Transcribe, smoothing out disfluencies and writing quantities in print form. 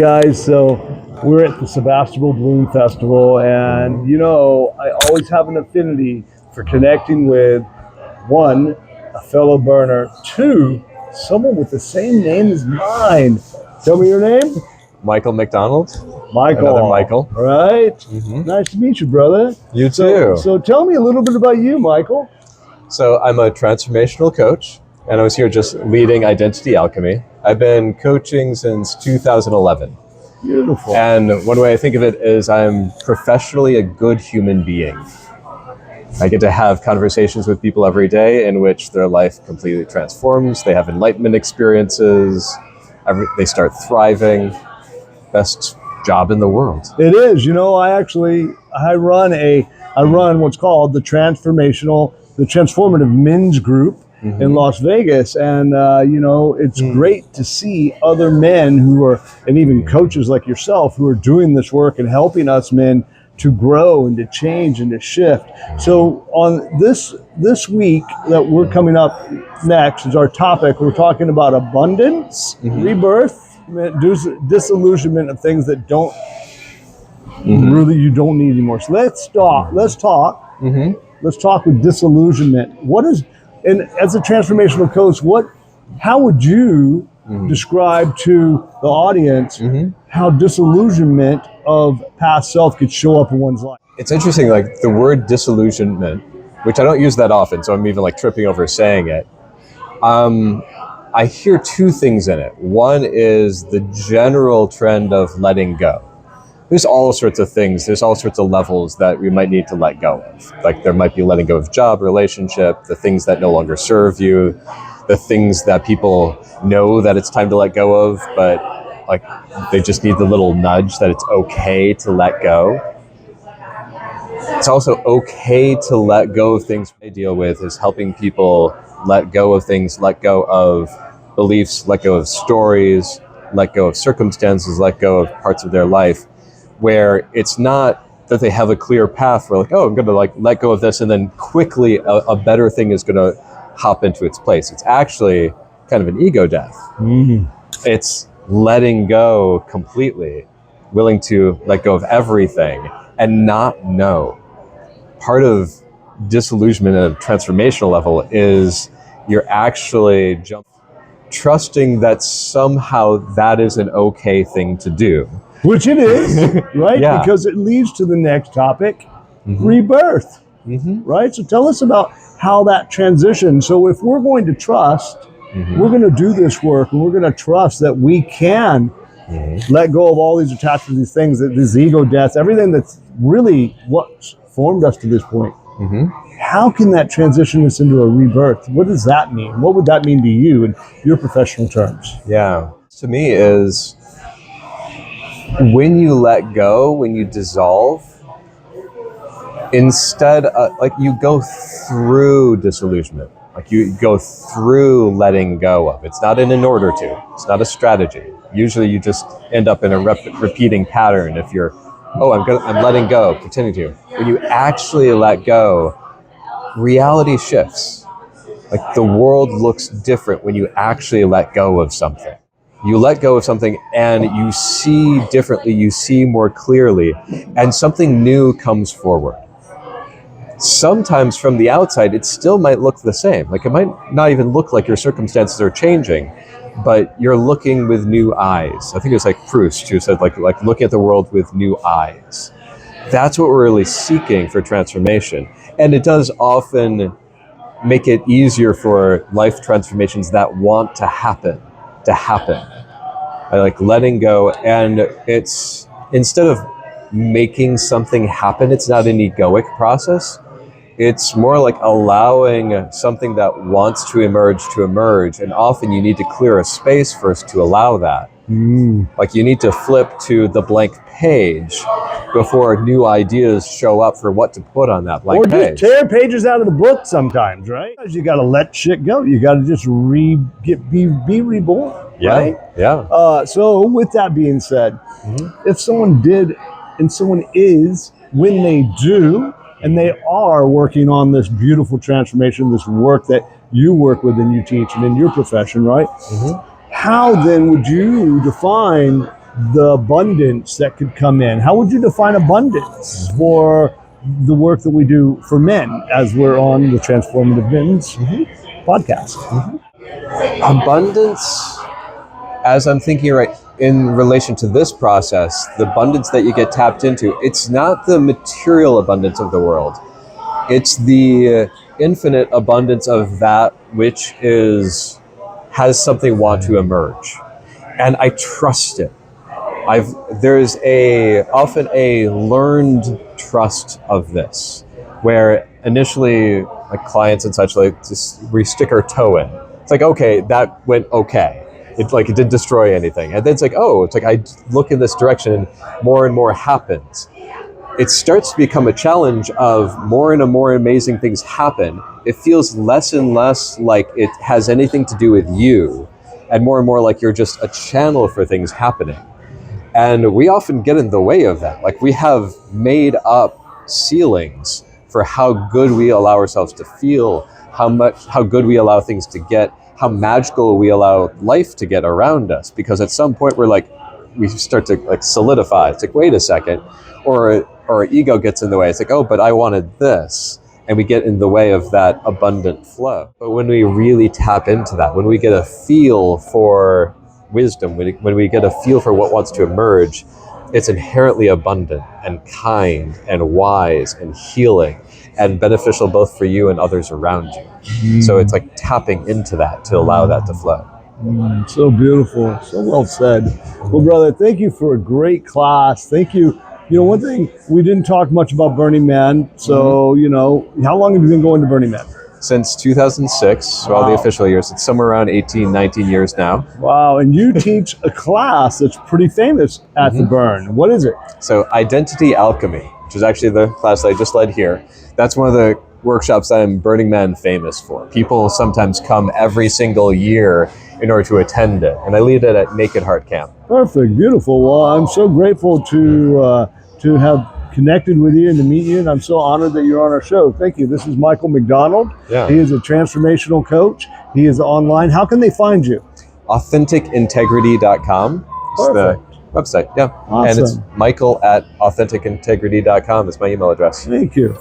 Guys, so we're at the Sebastopol Bloom Festival, and I always have an affinity for connecting with one, a fellow burner, two, someone with the same name as mine. Tell me your name. Michael Mcdonald. Michael. Another Michael. All right. Nice to meet you, brother. You too. So tell me a little bit about you, Michael. So I'm a transformational coach, and I was here just leading Identity Alchemy. I've been coaching since 2011. Beautiful. And one way I think of it is I'm professionally a good human being. I get to have conversations with people every day in which their life completely transforms. They have enlightenment experiences. They start thriving. Best job in the world. It is. I run what's called the Transformative Men's Group in Las Vegas, and it's great to see other men and even coaches like yourself who are doing this work and helping us men to grow and to change and to shift. So on this week that we're coming up next is our topic. We're talking about abundance, rebirth, disillusionment of things that don't really you don't need anymore. So let's talk with disillusionment. And as a transformational coach, how would you describe to the audience how disillusionment of past self could show up in one's life? It's interesting, like the word disillusionment, which I don't use that often, so I'm even like tripping over saying it. I hear two things in it. One is the general trend of letting go. There's all sorts of things. There's all sorts of levels that we might need to let go of. Like there might be letting go of job, relationship, the things that no longer serve you, the things that people know that it's time to let go of, but like they just need the little nudge that it's okay to let go. It's also okay to let go of things I deal with is helping people let go of things, let go of beliefs, let go of stories, let go of circumstances, let go of parts of their life where it's not that they have a clear path where like, oh, I'm going to like let go of this and then quickly a better thing is going to hop into its place. It's actually kind of an ego death. It's letting go completely, willing to let go of everything and not know. Part of disillusionment at a transformational level is you're actually trusting that somehow that is an okay thing to do. Which it is, right? Yeah. Because it leads to the next topic, rebirth, right? So tell us about how that transition. So if we're going to trust, we're going to do this work, and we're going to trust that we can let go of all these attachments, these things, these ego deaths, everything that's really what formed us to this point. How can that transition us into a rebirth? What does that mean? What would that mean to you in your professional terms? Yeah, to me is when you let go, when you dissolve, instead, like you go through disillusionment, like you go through letting go of. It's not in an order to. It's not a strategy. Usually, you just end up in a repeating pattern. If you're, I'm letting go, pretending to. When you actually let go, reality shifts. Like the world looks different when you actually let go of something. You let go of something and you see differently, you see more clearly, and something new comes forward. Sometimes from the outside, it still might look the same. Like it might not even look like your circumstances are changing, but you're looking with new eyes. I think it was like Proust who said like looking at the world with new eyes. That's what we're really seeking for transformation. And it does often make it easier for life transformations that want to happen. I like letting go, and it's instead of making something happen, it's not an egoic process. It's more like allowing something that wants to emerge, and often you need to clear a space first to allow that. Like you need to flip to the blank page before new ideas show up for what to put on that blank page. Or just tear pages out of the book sometimes, right? You got to let shit go. You got to just be reborn, right? Yeah. So with that being said, if someone did and someone is, when they do, and they are working on this beautiful transformation, this work that you work with and you teach and in your profession, right? How then would you define the abundance that could come in. How would you define abundance for the work that we do for men as we're on the Transformative Men's podcast? Abundance, as I'm thinking right in relation to this process, the abundance that you get tapped into, it's not the material abundance of the world. It's the infinite abundance of that which has something want to emerge. And I trust it. There's often a learned trust of this, where initially like clients and such, like just we stick our toe in. It's like, okay, that went okay. It didn't destroy anything. And then it's like, I look in this direction and more happens. It starts to become a challenge of more and more amazing things happen. It feels less and less like it has anything to do with you, and more like you're just a channel for things happening. And we often get in the way of that. Like, we have made up ceilings for how good we allow ourselves to feel, how good we allow things to get, how magical we allow life to get around us. Because at some point we start to like solidify. It's like, wait a second, or our ego gets in the way. It's like, oh, but I wanted this. And we get in the way of that abundant flow. But when we really tap into that, when we get a feel for wisdom, when we get a feel for what wants to emerge, it's inherently abundant and kind and wise and healing and beneficial both for you and others around you. So it's like tapping into that to allow that to flow. So beautiful. So well said. Well, brother, thank you for a great class. Thank you. You know, one thing, we didn't talk much about Burning Man. So, you know, how long have you been going to Burning Man? Since 2006, so all the official years. It's somewhere around 18, 19 years now. Wow, and you teach a class that's pretty famous at the Burn. What is it? So Identity Alchemy, which is actually the class that I just led here. That's one of the workshops that I'm Burning Man famous for. People sometimes come every single year in order to attend it, and I lead it at Naked Heart Camp. Perfect, beautiful. Well, I'm so grateful to have connected with you and to meet you, and I'm so honored that you're on our show. Thank you. This is Michael Mcdonald. Yeah. He is a transformational coach. He is online. How can they find you? AuthenticIntegrity.com is the website. Yeah. Awesome. And it's Michael at AuthenticIntegrity.com is my email address. Thank you.